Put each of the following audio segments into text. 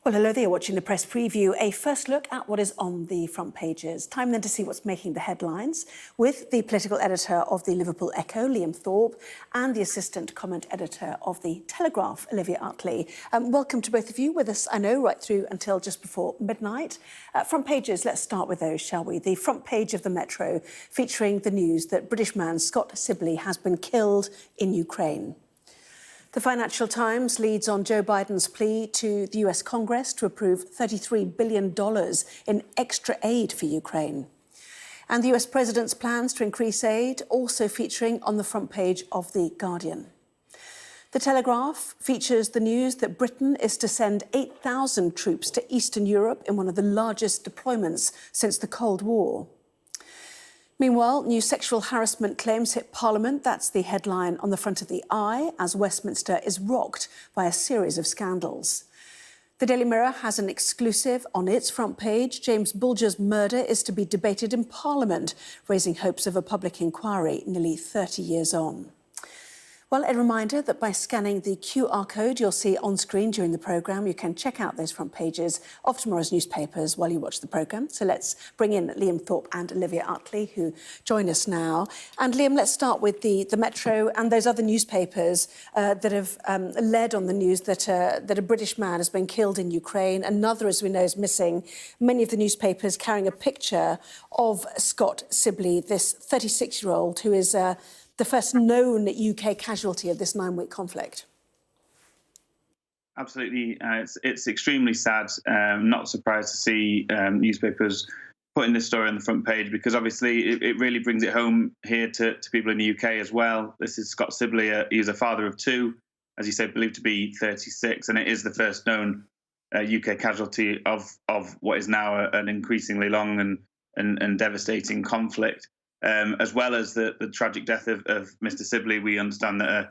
Well, hello there, watching the press preview. A first look at what is on the front pages. Time then to see what's making the headlines with the political editor of the Liverpool Echo, Liam Thorp, and the assistant comment editor of the Telegraph, Olivia Utley. Welcome to both of you, with us, I know, right through until just before midnight. Front pages, let's start with those, shall we? The front page of the Metro, featuring the news that British man Scott Sibley has been killed in Ukraine. The Financial Times leads on Joe Biden's plea to the US Congress to approve $33 billion in extra aid for Ukraine. And the US President's plans to increase aid, also featuring on the front page of The Guardian. The Telegraph features the news that Britain is to send 8,000 troops to Eastern Europe in one of the largest deployments since the Cold War. Meanwhile, new sexual harassment claims hit Parliament. That's the headline on the front of the Eye, as Westminster is rocked by a series of scandals. The Daily Mirror has an exclusive on its front page. James Bulger's murder is to be debated in Parliament, raising hopes of a public inquiry nearly 30 years on. Well, a reminder that by scanning the QR code you'll see on screen during the programme, you can check out those front pages of tomorrow's newspapers while you watch the programme. So let's bring in Liam Thorp and Olivia Utley, who join us now. And Liam, let's start with the Metro and those other newspapers that have led on the news that a British man has been killed in Ukraine. Another, as we know, is missing. Many of the newspapers carrying a picture of Scott Sibley, this 36-year-old who is the first known UK casualty of this 9-week conflict. Absolutely. It's extremely sad. Not surprised to see newspapers putting this story on the front page, because obviously it really brings it home here to people in the UK as well. This is Scott Sibley. He's a father of two, as you said, believed to be 36, and it is the first known UK casualty of what is now an increasingly long and devastating conflict. As well as the tragic death of Mr. Sibley, we understand that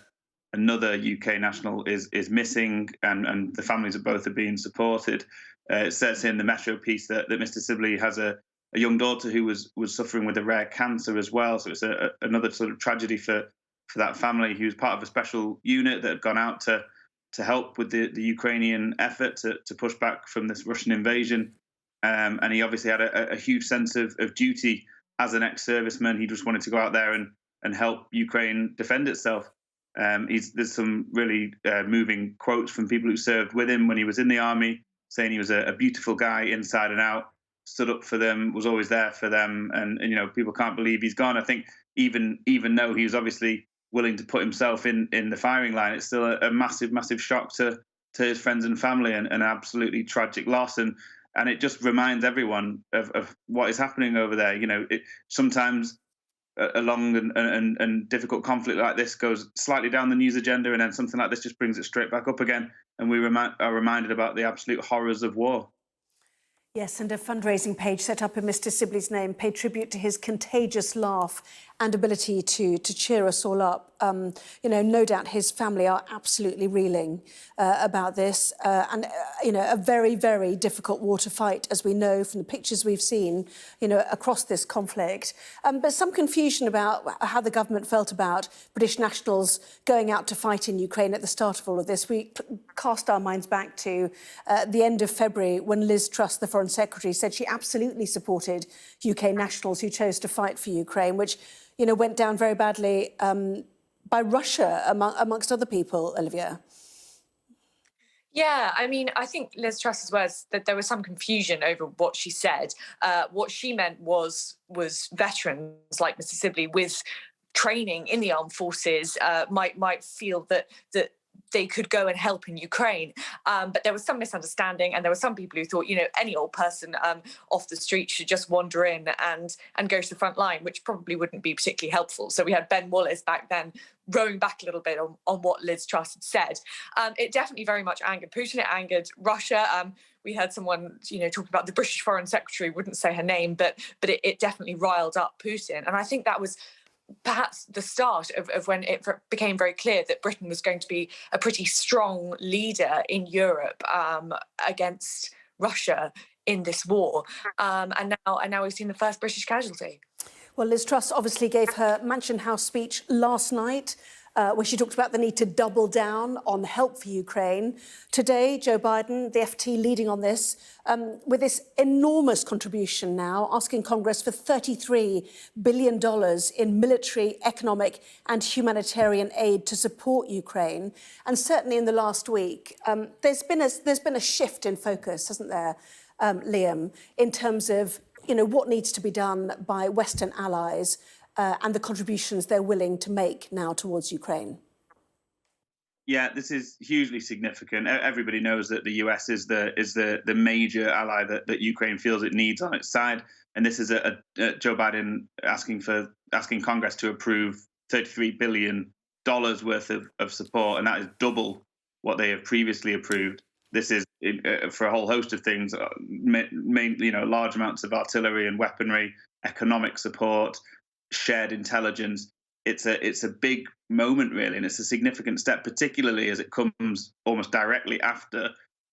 another UK national is missing, and the families of both are being supported. It says in the Metro piece that Mr. Sibley has a young daughter who was suffering with a rare cancer as well. So it's another sort of tragedy for that family. He was part of a special unit that had gone out to help with the Ukrainian effort to push back from this Russian invasion. And he obviously had a huge sense of duty. As an ex-serviceman, he just wanted to go out there and help Ukraine defend itself. There's some really moving quotes from people who served with him when he was in the army, saying he was a beautiful guy inside and out, stood up for them, was always there for them, and you know, people can't believe he's gone. I think even though he was obviously willing to put himself in the firing line, it's still a massive shock to his friends and family, and an absolutely tragic loss. And it just reminds everyone of what is happening over there. You know, sometimes a long and difficult conflict like this goes slightly down the news agenda, and then something like this just brings it straight back up again. And we are reminded about the absolute horrors of war. Yes, and a fundraising page set up in Mr. Sibley's name paid tribute to his contagious laugh and ability to cheer us all up. You know, no doubt his family are absolutely reeling about this. You know, a very, very difficult war to fight, as we know from the pictures we've seen, you know, across this conflict. But some confusion about how the government felt about British nationals going out to fight in Ukraine at the start of all of this. We cast our minds back to the end of February, when Liz Truss, the Foreign Secretary, said she absolutely supported UK nationals who chose to fight for Ukraine, which, you know, went down very badly by Russia, amongst other people, Olivia. Yeah, I mean, I think Liz Truss's words, that there was some confusion over what she said. What she meant was veterans like Mr. Sibley with training in the armed forces might feel that they could go and help in Ukraine. But there was some misunderstanding, and there were some people who thought, you know, any old person off the street should just wander in and go to the front line, which probably wouldn't be particularly helpful. So we had Ben Wallace back then rowing back a little bit on what Liz Truss had said. It definitely very much angered Putin. It angered Russia. We heard someone, you know, talking about the British Foreign Secretary, wouldn't say her name, but it definitely riled up Putin. And I think that was perhaps the start of when it became very clear that Britain was going to be a pretty strong leader in Europe against Russia in this war. And now we've seen the first British casualty. Well, Liz Truss obviously gave her Mansion House speech last night. where she talked about the need to double down on help for Ukraine. Today, Joe Biden, the FT, leading on this, with this enormous contribution now, asking Congress for $33 billion in military, economic and humanitarian aid to support Ukraine. And certainly in the last week, there's been a shift in focus, hasn't there, Liam, in terms of what needs to be done by Western allies and the contributions they're willing to make now towards Ukraine. Yeah, this is hugely significant. Everybody knows that the US is the major ally that Ukraine feels it needs on its side, and this is Joe Biden asking Congress to approve $33 billion worth of support, and that is double what they have previously approved. This is for a whole host of things, large amounts of artillery and weaponry, economic support, shared intelligence. It's a big moment, really, and it's a significant step, particularly as it comes almost directly after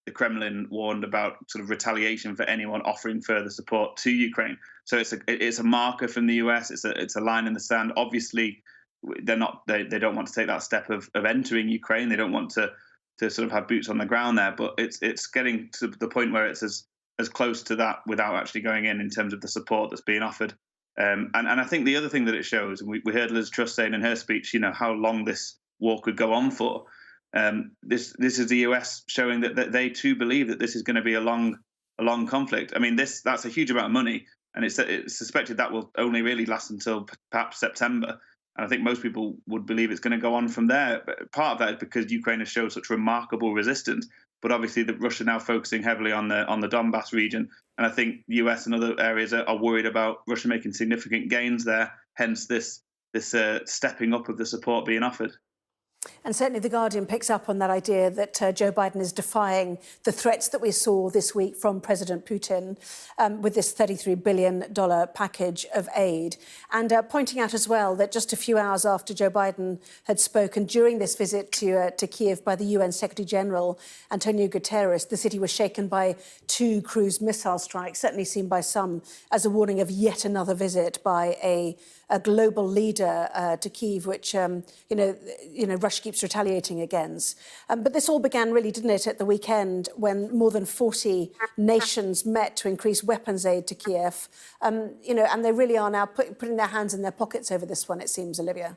the Kremlin warned about sort of retaliation for anyone offering further support to Ukraine. So it's a marker from the US. It's a line in the sand. Obviously, they don't want to take that step of entering Ukraine. They don't want to sort of have boots on the ground there, but it's getting to the point where it's as close to that without actually going in terms of the support that's being offered. And I think the other thing that it shows, and we heard Liz Truss saying in her speech, how long this war could go on for. This is the US showing that they too believe that this is going to be a long conflict. I mean, that's a huge amount of money, and it's suspected that will only really last until perhaps September. And I think most people would believe it's going to go on from there. But part of that is because Ukraine has shown such remarkable resistance. But obviously, Russia now focusing heavily on the Donbass region, and I think the US and other areas are worried about Russia making significant gains there. Hence, this stepping up of the support being offered. And certainly The Guardian picks up on that idea that Joe Biden is defying the threats that we saw this week from President Putin with this $33 billion package of aid. And pointing out as well that just a few hours after Joe Biden had spoken during this visit to Kiev by the UN Secretary-General, Antonio Guterres, the city was shaken by 2 cruise missile strikes, certainly seen by some as a warning of yet another visit by a global leader to Kyiv, which, Russia keeps retaliating against. But this all began really, didn't it, at the weekend when more than 40 nations met to increase weapons aid to Kiev. And they really are now putting their hands in their pockets over this one, it seems, Olivia.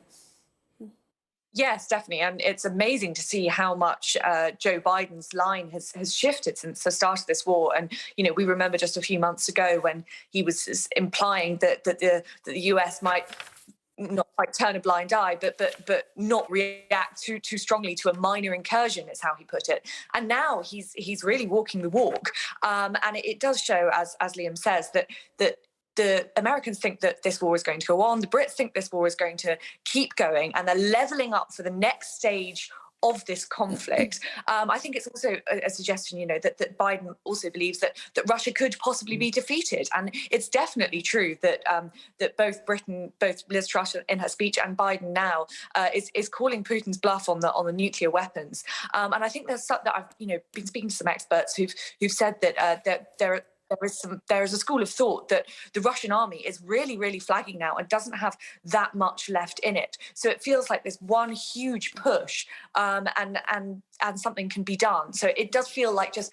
Yes, definitely. And it's amazing to see how much Joe Biden's line has shifted since the start of this war. And, we remember just a few months ago when he was implying that the US might not quite turn a blind eye, but not react too strongly to a minor incursion, is how he put it. And now he's really walking the walk. And it does show, as Liam says, that the Americans think that this war is going to go on. The Brits think this war is going to keep going, and they're levelling up for the next stage of this conflict. I think it's also a suggestion, that Biden also believes that Russia could possibly be defeated, and it's definitely true that that both Liz Truss in her speech and Biden now is calling Putin's bluff on the nuclear weapons. And I think there's that I've been speaking to some experts who've said that there is a school of thought that the Russian army is really, really flagging now and doesn't have that much left in it. So it feels like there's one huge push, and something can be done. So it does feel like just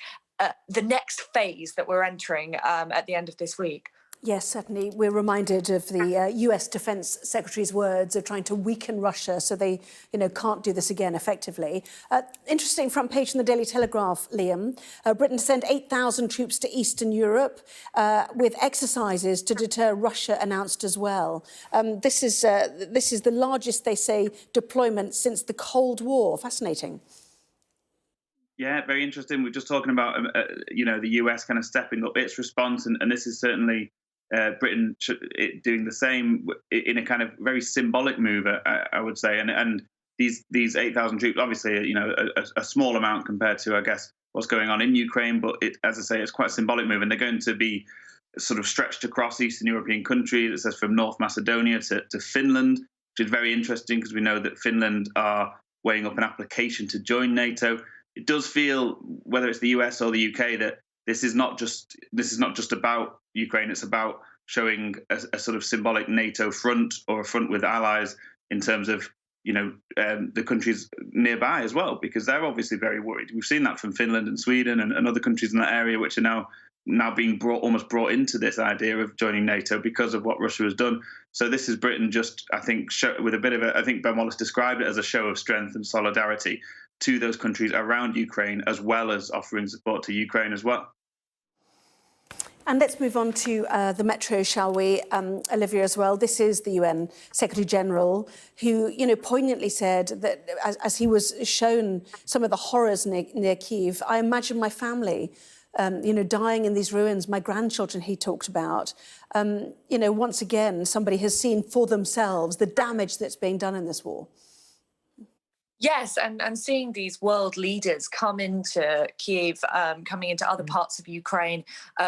the next phase that we're entering at the end of this week. Yes, certainly. We're reminded of the US Defence Secretary's words of trying to weaken Russia so they, can't do this again effectively. Interesting front page in the Daily Telegraph, Liam. Britain sent 8,000 troops to Eastern Europe with exercises to deter Russia announced as well. This is the largest, they say, deployment since the Cold War. Fascinating. Yeah, very interesting. We're just talking about, the US kind of stepping up its response, and this is certainly Britain doing the same in a kind of very symbolic move, I would say. And these 8,000 troops, obviously, a small amount compared to, I guess, what's going on in Ukraine. But as I say, it's quite a symbolic move, and they're going to be sort of stretched across Eastern European countries. It says from North Macedonia to Finland, which is very interesting because we know that Finland are weighing up an application to join NATO. It does feel, whether it's the US or the UK, that this is not just about Ukraine. It's about showing a sort of symbolic NATO front, or a front with allies, in terms of the countries nearby as well, because they're obviously very worried. We've seen that from Finland and Sweden and other countries in that area, which are now being almost brought into this idea of joining NATO because of what Russia has done. So this is Britain just, I think, with a bit of I think Ben Wallace described it as a show of strength and solidarity to those countries around Ukraine, as well as offering support to Ukraine as well. And let's move on to the Metro, shall we, Olivia, as well. This is the UN Secretary-General who, poignantly said that as he was shown some of the horrors near Kyiv, I imagine my family, dying in these ruins, my grandchildren he talked about. Once again, somebody has seen for themselves the damage that's being done in this war. Yes, and seeing these world leaders come into Kyiv, coming into other parts of Ukraine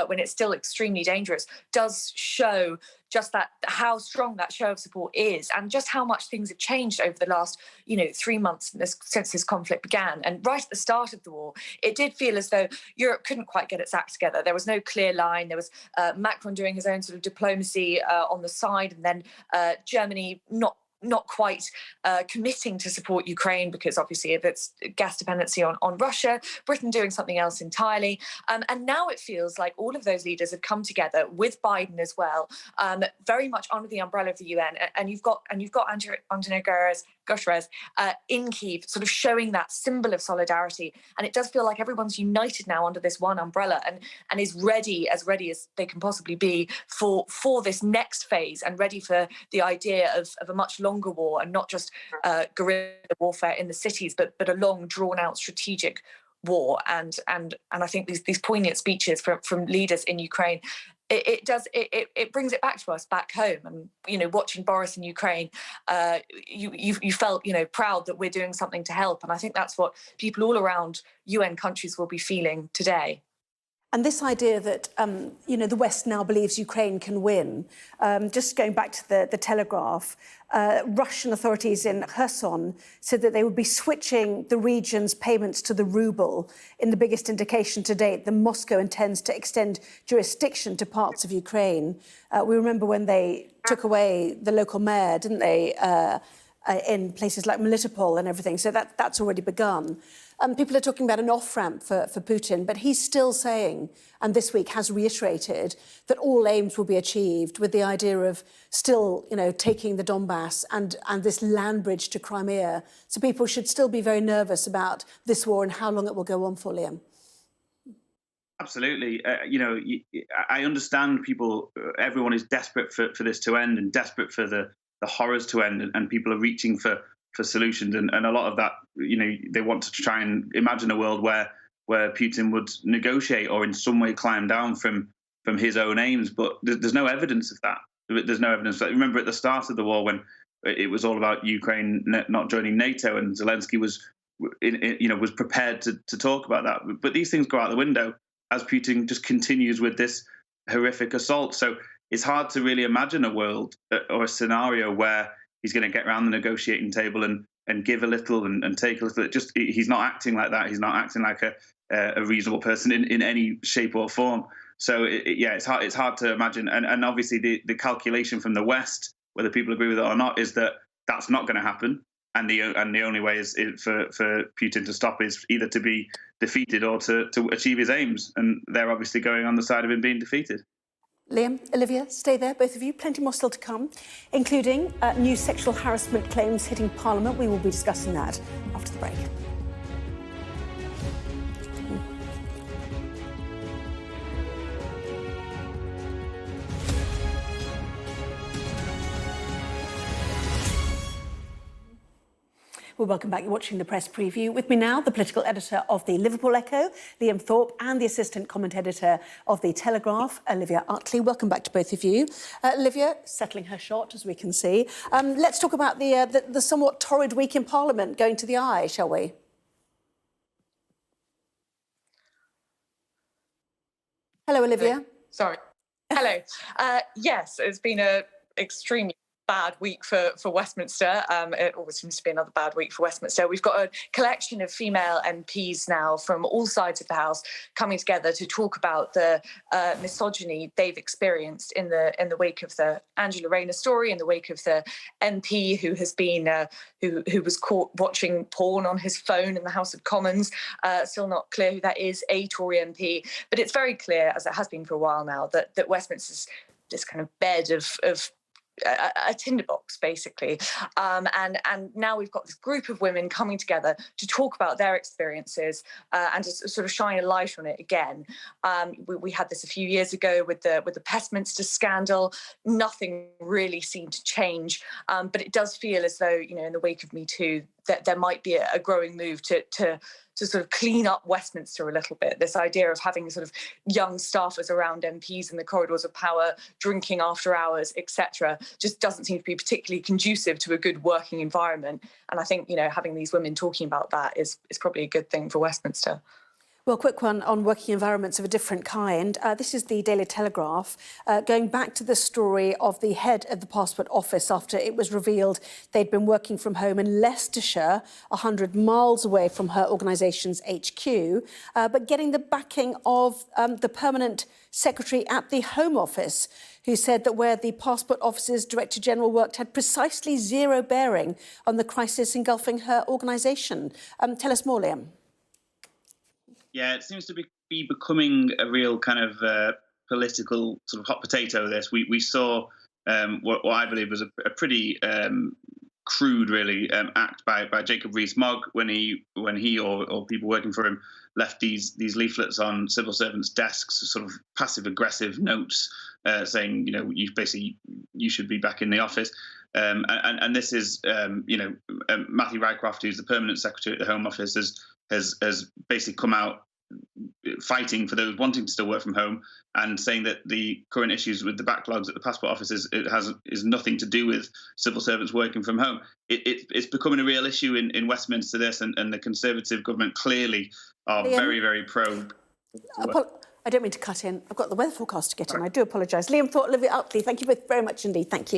when it's still extremely dangerous, does show just that how strong that show of support is, and just how much things have changed over the last 3 months since this conflict began. And right at the start of the war, it did feel as though Europe couldn't quite get its act together. There was no clear line. There was Macron doing his own sort of diplomacy on the side, and then Germany not quite committing to support Ukraine because obviously of its gas dependency on Russia, Britain doing something else entirely. And now it feels like all of those leaders have come together with Biden as well, very much under the umbrella of the UN. And you've got Antonio Guterres in Kyiv, sort of showing that symbol of solidarity. And it does feel like everyone's united now under this one umbrella and is ready as they can possibly be for this next phase, and ready for the idea of a much longer war, and not just guerrilla warfare in the cities, but a long, drawn-out strategic war. And I think these poignant speeches from leaders in Ukraine, it brings it back to us back home. And watching Boris in Ukraine, you felt proud that we're doing something to help. And I think that's what people all around UN countries will be feeling today. And this idea that, the West now believes Ukraine can win, just going back to the Telegraph, Russian authorities in Kherson said that they would be switching the region's payments to the ruble in the biggest indication to date that Moscow intends to extend jurisdiction to parts of Ukraine. We remember when they took away the local mayor, didn't they, in places like Melitopol and everything. So that's already begun. People are talking about an off-ramp for Putin, but he's still saying, and this week has reiterated, that all aims will be achieved, with the idea of still, taking the Donbass and this land bridge to Crimea. So people should still be very nervous about this war and how long it will go on for, Liam. Absolutely. I understand people, everyone is desperate for this to end, and desperate for the horrors to end, and people are reaching for solutions, and a lot of that, they want to try and imagine a world where Putin would negotiate or in some way climb down from his own aims, but there's no evidence of that. There's no evidence of that. Remember at the start of the war, when it was all about Ukraine not joining NATO, and Zelensky was prepared to talk about that, but these things go out the window as Putin just continues with this horrific assault. So it's hard to really imagine a world or a scenario where he's going to get around the negotiating table and give a little and take a little. He's not acting like that. He's not acting like a reasonable person in any shape or form. So it's hard to imagine. And obviously the calculation from the West, whether people agree with it or not, is that that's not going to happen. And the only way is for Putin to stop is either to be defeated or to achieve his aims. And they're obviously going on the side of him being defeated. Liam, Olivia, stay there, both of you. Plenty more still to come, including new sexual harassment claims hitting Parliament. We will be discussing that after the break. Well, welcome back. You're watching the press preview. With me now, the political editor of the Liverpool Echo, Liam Thorp, and the assistant comment editor of the Telegraph, Olivia Utley. Welcome back to both of you. Olivia, settling her shot, as we can see. Let's talk about the somewhat torrid week in Parliament going to the eye, shall we? Hello, Olivia. Sorry. Hello. Yes, it's been a extremely bad week for Westminster. It always seems to be another bad week for Westminster. We've got a collection of female MPs now from all sides of the House coming together to talk about the misogyny they've experienced in the wake of the Angela Rayner story, in the wake of the MP who has been who was caught watching porn on his phone in the House of Commons. Still not clear who that is, a Tory MP, but it's very clear, as it has been for a while now, that Westminster's this kind of bed of a tinderbox, basically. And now we've got this group of women coming together to talk about their experiences and to sort of shine a light on it again. We had this a few years ago with the Westminster scandal. Nothing really seemed to change, but it does feel as though, in the wake of Me Too, that there might be a growing move to sort of clean up Westminster a little bit. This idea of having sort of young staffers around MPs in the corridors of power, drinking after hours, etc., just doesn't seem to be particularly conducive to a good working environment. And I think, having these women talking about that is probably a good thing for Westminster. Well, quick one on working environments of a different kind. This is the Daily Telegraph, going back to the story of the head of the Passport Office after it was revealed they'd been working from home in Leicestershire, 100 miles away from her organisation's HQ, but getting the backing of the permanent secretary at the Home Office, who said that where the Passport Office's Director General worked had precisely zero bearing on the crisis engulfing her organisation. Tell us more, Liam. Yeah, it seems to be becoming a real kind of political sort of hot potato. This we saw what I believe was a pretty crude, really, act by Jacob Rees-Mogg when he or people working for him left these leaflets on civil servants' desks, sort of passive aggressive notes saying, you should be back in the office. And this is, Matthew Rycroft, who's the permanent secretary at the Home Office, has basically come out fighting for those wanting to still work from home and saying that the current issues with the backlogs at the Passport Office is nothing to do with civil servants working from home. It's becoming a real issue in Westminster, this, and the Conservative government clearly are Liam, very, very pro. I don't mean to cut in. I've got the weather forecast to get in. I do apologise. Liam Thorp, Olivia Utley, thank you both very much indeed. Thank you.